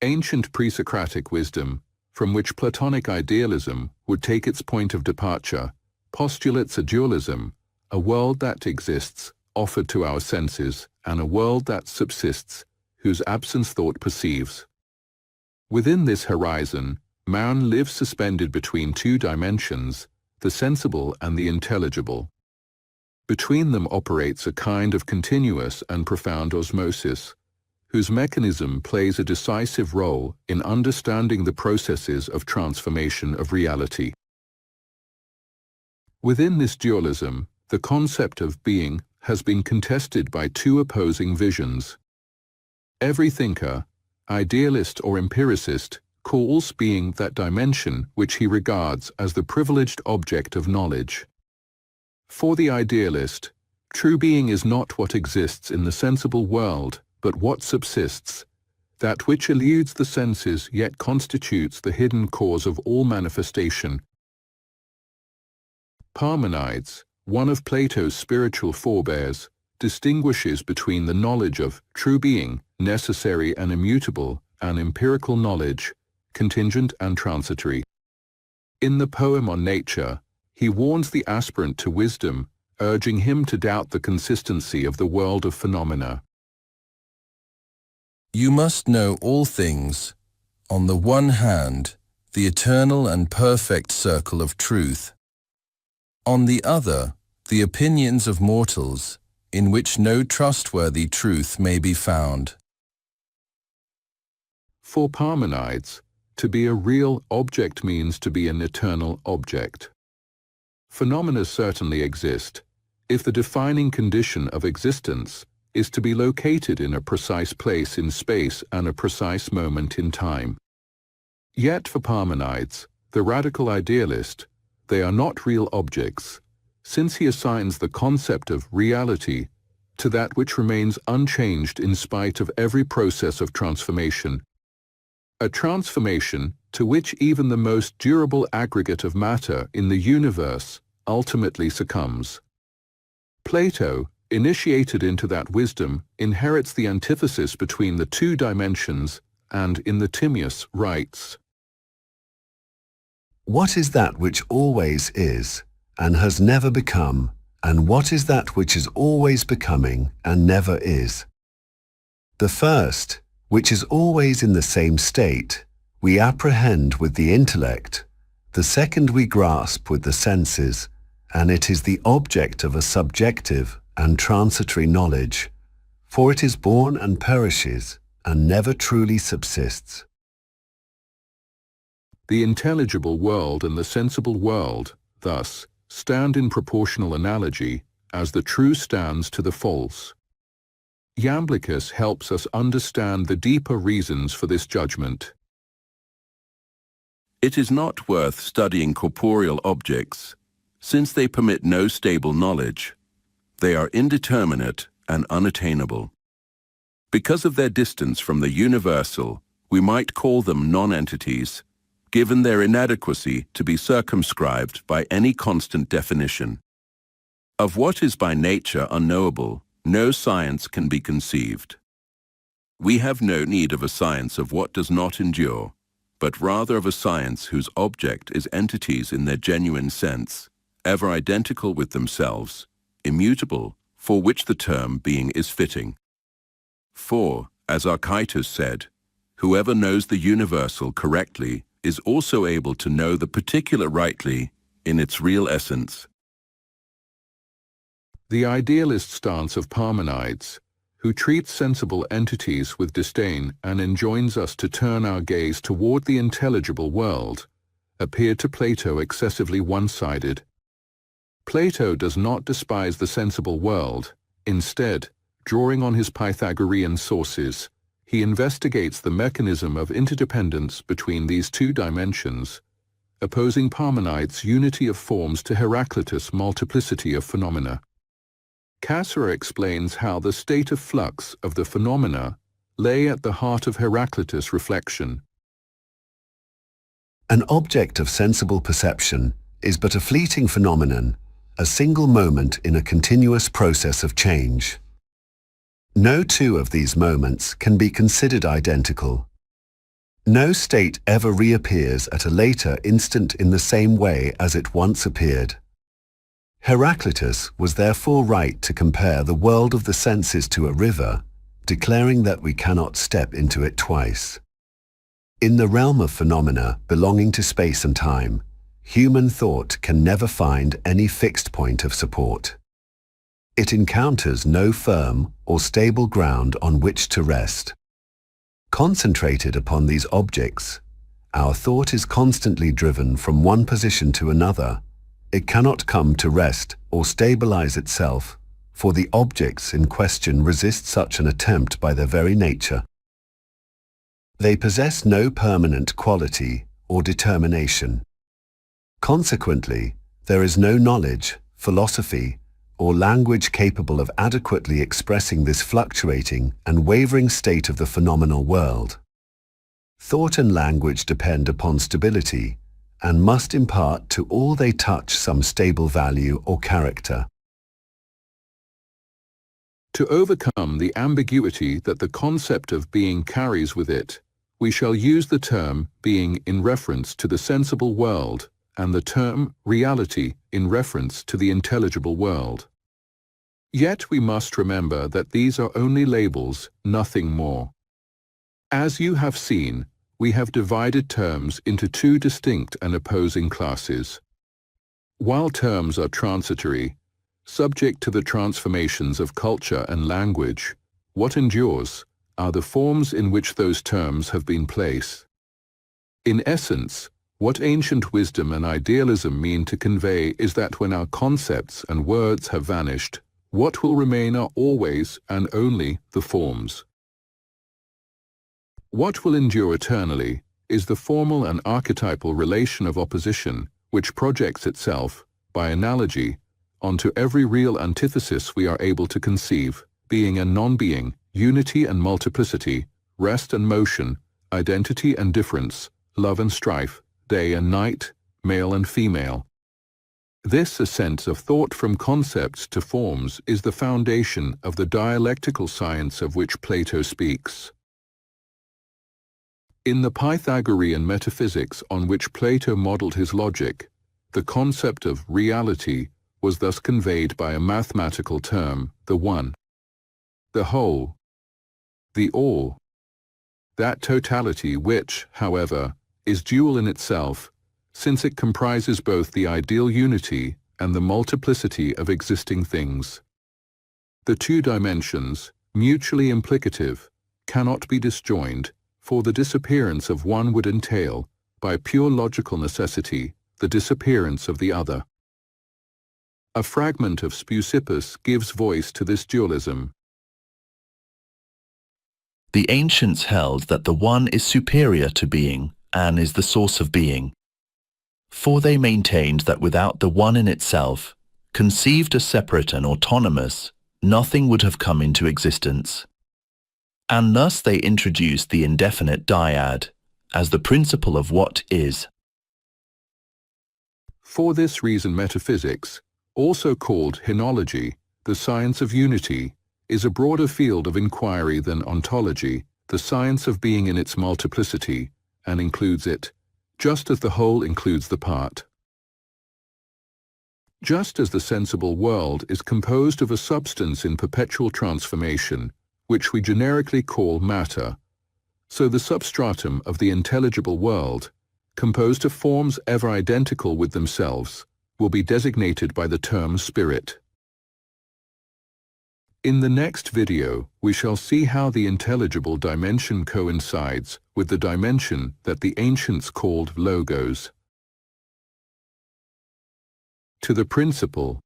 ancient pre-Socratic wisdom, from which Platonic idealism would take its point of departure, postulates a dualism, a world that exists, offered to our senses, and a world that subsists, whose absence thought perceives. Within this horizon, man lives suspended between two dimensions, the sensible and the intelligible. Between them operates a kind of continuous and profound osmosis, whose mechanism plays a decisive role in understanding the processes of transformation of reality. Within this dualism, the concept of being has been contested by two opposing visions. Every thinker, idealist or empiricist, calls being that dimension which he regards as the privileged object of knowledge. For the idealist, true being is not what exists in the sensible world, but what subsists, that which eludes the senses yet constitutes the hidden cause of all manifestation. Parmenides, one of Plato's spiritual forebears, distinguishes between the knowledge of true being, necessary and immutable, and empirical knowledge, contingent and transitory. In the poem on nature, he warns the aspirant to wisdom, urging him to doubt the consistency of the world of phenomena. You must know all things, on the one hand, the eternal and perfect circle of truth, on the other, the opinions of mortals, in which no trustworthy truth may be found. For Parmenides, to be a real object means to be an eternal object. Phenomena certainly exist, if the defining condition of existence is to be located in a precise place in space and a precise moment in time. Yet for Parmenides, the radical idealist, they are not real objects, since he assigns the concept of reality to that which remains unchanged in spite of every process of transformation. A transformation to which even the most durable aggregate of matter in the universe ultimately succumbs. Plato, initiated into that wisdom, inherits the antithesis between the two dimensions and in the Timaeus writes, "What is that which always is, and has never become, and what is that which is always becoming, and never is? The first, which is always in the same state, we apprehend with the intellect, the second we grasp with the senses, and it is the object of a subjective and transitory knowledge, for it is born and perishes, and never truly subsists." The intelligible world and the sensible world, thus, stand in proportional analogy as the true stands to the false. Iamblichus helps us understand the deeper reasons for this judgment. It is not worth studying corporeal objects, since they permit no stable knowledge. They are indeterminate and unattainable. Because of their distance from the universal, we might call them non-entities, given their inadequacy to be circumscribed by any constant definition. Of what is by nature unknowable, no science can be conceived. We have no need of a science of what does not endure, but rather of a science whose object is entities in their genuine sense, ever identical with themselves, immutable, for which the term being is fitting. For, as Archilogon said, whoever knows the universal correctly is also able to know the particular rightly in its real essence. The idealist stance of Parmenides, who treats sensible entities with disdain and enjoins us to turn our gaze toward the intelligible world, appeared to Plato excessively one-sided. Plato does not despise the sensible world. Instead, drawing on his Pythagorean sources, he investigates the mechanism of interdependence between these two dimensions, opposing Parmenides' unity of forms to Heraclitus' multiplicity of phenomena. Cassirer explains how the state of flux of the phenomena lay at the heart of Heraclitus' reflection. An object of sensible perception is but a fleeting phenomenon, a single moment in a continuous process of change. No two of these moments can be considered identical. No state ever reappears at a later instant in the same way as it once appeared. Heraclitus was therefore right to compare the world of the senses to a river, declaring that we cannot step into it twice. In the realm of phenomena belonging to space and time, human thought can never find any fixed point of support. It encounters no firm or stable ground on which to rest. Concentrated upon these objects, our thought is constantly driven from one position to another. It cannot come to rest or stabilize itself, for the objects in question resist such an attempt by their very nature. They possess no permanent quality or determination. Consequently, there is no knowledge, philosophy, or language capable of adequately expressing this fluctuating and wavering state of the phenomenal world. Thought and language depend upon stability, and must impart to all they touch some stable value or character. To overcome the ambiguity that the concept of being carries with it, we shall use the term being in reference to the sensible world and the term reality in reference to the intelligible world. Yet we must remember that these are only labels, nothing more. As you have seen, we have divided terms into two distinct and opposing classes. While terms are transitory, subject to the transformations of culture and language, what endures are the forms in which those terms have been placed. In essence, what ancient wisdom and idealism mean to convey is that when our concepts and words have vanished, what will remain are always and only the forms. What will endure eternally is the formal and archetypal relation of opposition which projects itself, by analogy, onto every real antithesis we are able to conceive, being and non-being, unity and multiplicity, rest and motion, identity and difference, love and strife, day and night, male and female. This ascent of thought from concepts to forms is the foundation of the dialectical science of which Plato speaks. In the Pythagorean metaphysics on which Plato modeled his logic, the concept of reality was thus conveyed by a mathematical term, the one, the whole, the all, that totality which, however, is dual in itself, since it comprises both the ideal unity and the multiplicity of existing things. The two dimensions, mutually implicative, cannot be disjoined, for the disappearance of one would entail, by pure logical necessity, the disappearance of the other. A fragment of Speusippus gives voice to this dualism. The ancients held that the one is superior to being and is the source of being. For they maintained that without the one in itself, conceived as separate and autonomous, nothing would have come into existence. And thus they introduced the indefinite dyad as the principle of what is. For this reason metaphysics, also called hymnology, the science of unity, is a broader field of inquiry than ontology, the science of being in its multiplicity, and includes it, just as the whole includes the part. Just as the sensible world is composed of a substance in perpetual transformation, which we generically call matter, so the substratum of the intelligible world, composed of forms ever identical with themselves, will be designated by the term spirit. In the next video, we shall see how the intelligible dimension coincides with the dimension that the ancients called logos. To the principle,